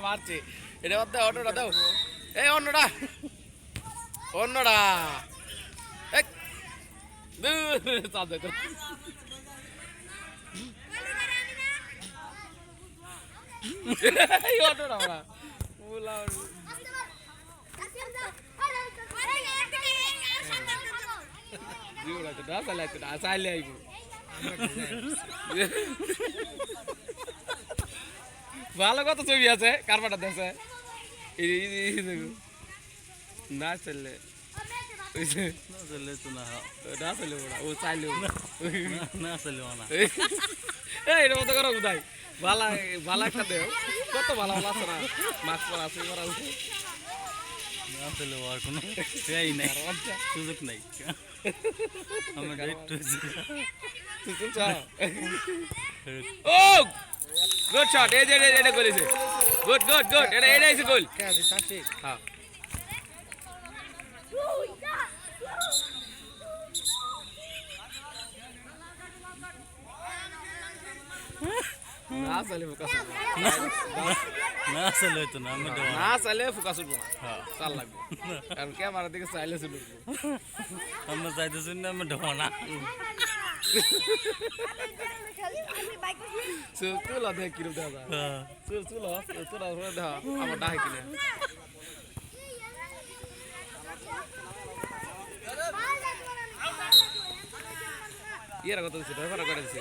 মারছে এটা অন্যটা দাও এই অন্যটা অন্যটা ভালো কত ছবি আছে কারবাটা দেশে না চললে না চললে ও চাইলেও না চলবে না এটা মতো করো কোথায় ভালো ভালো একটা দেও কত ভালো ভালো আছে না মাস্ক পরা আছে পরা আছে না চলবে আর কোনো এই নাই সুযোগ নাই আমরা একটু ও গুড শট এই যে এটা করেছে গুড গুড গুড এটা এটাই সে গোল হ্যাঁ না চলে ফোকাস না চলে তো না আমি না চলে ফোকাস উঠবো না চাল লাগবে কারণ ক্যামেরার দিকে চাইলে শুনবো আমরা চাইতেছি না আমি ঢোবো না চুল দেখ কিরম দেখা যায় চুল চুল চুল দেখা আমার ডাহে কিনে ইয়েরা কত দিচ্ছে ড্রাইভার করে দিচ্ছে